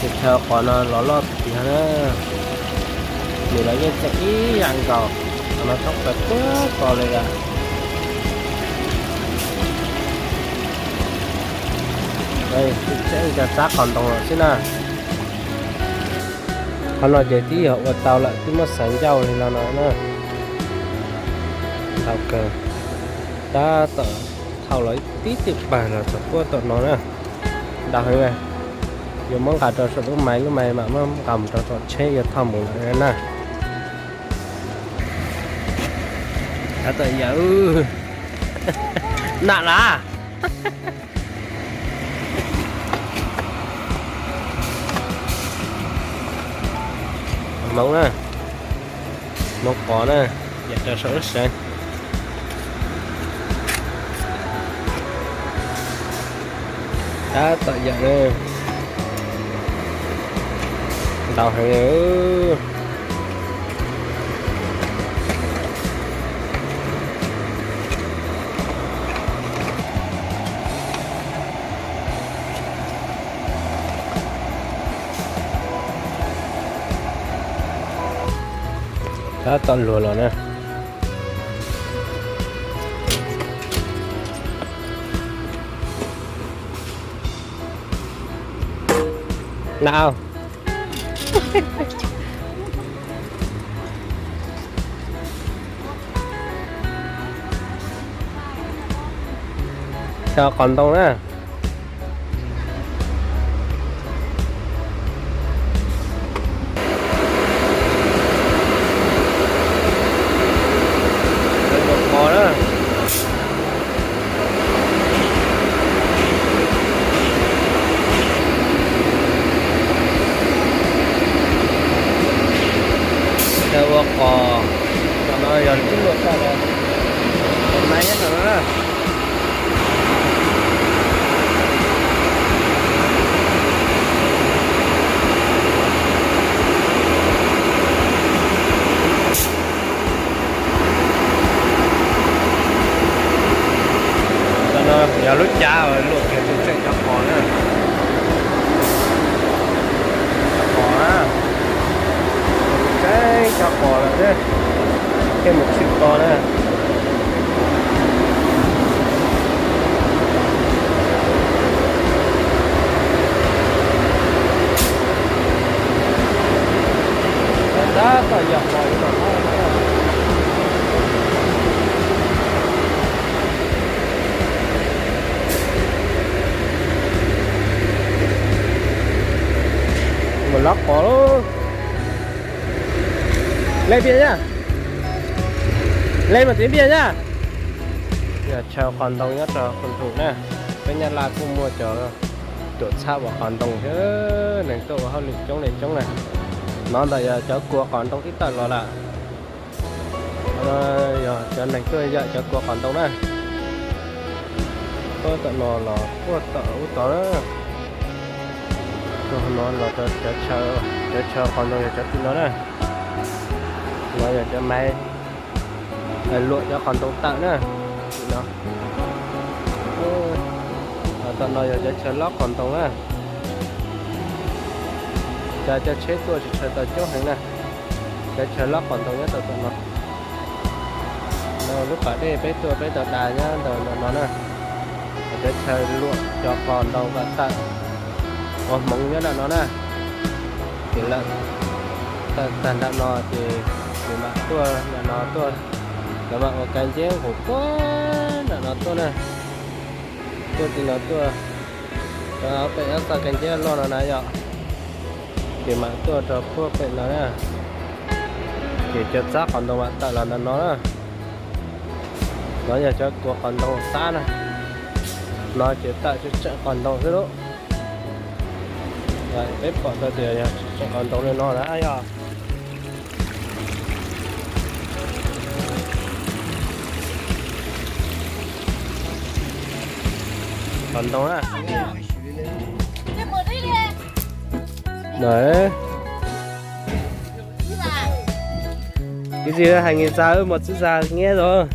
thì theo còn nó lót thì nó thì lấy cái chạy ăn cầu nó tóc bật quá còn lại là đây sẽ cho xác còn đồng rồi xin nào còn nói về tí họ tàu lại tí mất sáng dầu thì nó nói nữa tàu cờ ta tờ thao lấy tí tiệp bài là thật quá tụi nó nè đào hình này giờ món gà trò lúc mày mà cầm trò chế giờ thầm một lại nè đã tự giờ nặng là món nè món có nè giờ trò sữa rất sáng đã tự giờ nè tàu hàng nữa đã tận lùa rồi nè nào cho còn tông nè bò đó theo bò cho nó giờ chín được sao rồi hôm nay hết rồi đó giờ lúc cha rồi luộc thì mình sẽ cho bò nữa bò á cái cho bò là thế thêm một xịt to nữa đó còn dọc bò còn một lóc có luôn lên bia nhá lên một tiếng bia nhá giờ chào còn đông nhất rồi phần thủ nè cái nhà là cũng mua cho chỗ xa vào còn đông chứ này tôi vào lịch chống này nó là giờ cho cua còn đông ít tận rồi là giờ cho này tôi giờ cho cua còn đông nè tôi tận nó là cua tận đó nó là cho con đâu cho nó này nó giờ cho mày lụa cho con tông tặng nữa nó tận nó giờ cho lót con tông á cho chết tôi chỉ cho chỗ hàng này cho lót con tông nhất tận nó lúc phải đi bé tờ đài nhá nó nè cho lụa cho con đâu và tặng mong nhớ là nó nè thì là tàn đạm nó thì mà tua là nó tua các bạn có cái chế của quá là nó tua nè tua thì nó tua nó phải ăn cái chế lo nó này vậy thì mà tua cho phua phải nó nè chỉ cho chắc còn đâu bạn tại là nó nè nó giờ cho của còn đâu xa nè nó chỉ tại cho còn đâu thế đó bếp còn tới tiền còn tàu lên nó đã ai à còn tàu á đấy cái gì đó hành ra ơi một chữ ra nghe rồi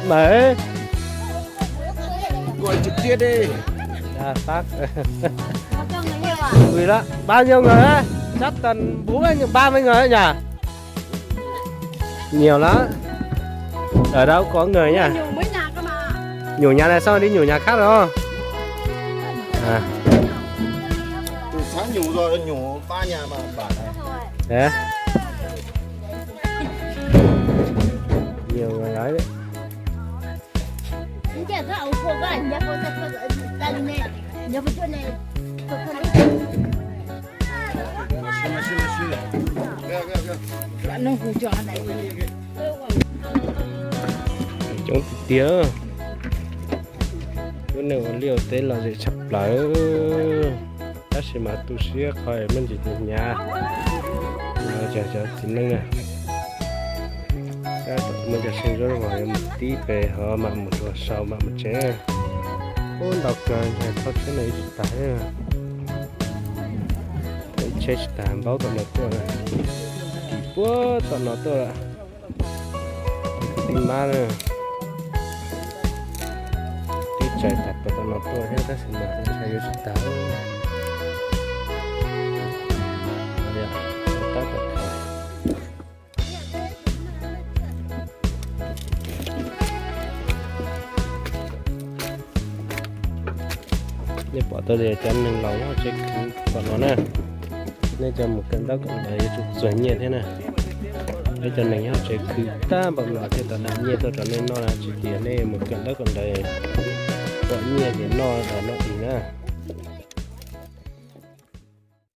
đấy gọi trực tiếp đi À, phát. Có cho người nhiều à? Vì đó, bao nhiêu người á? Chắc tầm 30 người ấy nhỉ? Nhiều lắm. Ở đâu có người nhỉ? Nhiều mấy nhà cơ mà. Nhổ nhà này xong đi nhổ nhà khác rồi không? À, từ sáng nhủ rồi, nhủ 3 nhà mà bản này. thế. Nhiều người nói đấy. Ini dia tak ukur kan? Dia pun tak tadi ni. Dia pun tu ni. Nó hù cho này. Chống tía. Cái này có liều tên là gì sắp lại. Ta sẽ mà tu sửa khỏi mình chỉ nhà. Chờ tính năng nè. Mìnhจะsinh ra ngoài một tí về họ mà một vừa sau mà một chế ôn đọc rồi thì có cái này chỉ tải thấy chết tạm báo tận nó tôi này kỳ bữa tận nó tôi là tìm ma rồi đi chạy thật tận nó tôi hết các sinh mạng chạy vô chỉ tải để bỏ tôi để cho mình lẩu check còn nó nè nên cho một cân đất còn đấy chụp rồi nhiệt thế này để cho mình check cứ ta bằng lọ thì tận nhiệt tôi trở nên nó là chỉ tiền này một cân đất còn đấy gọi nhiệt thì nó là nó thì nè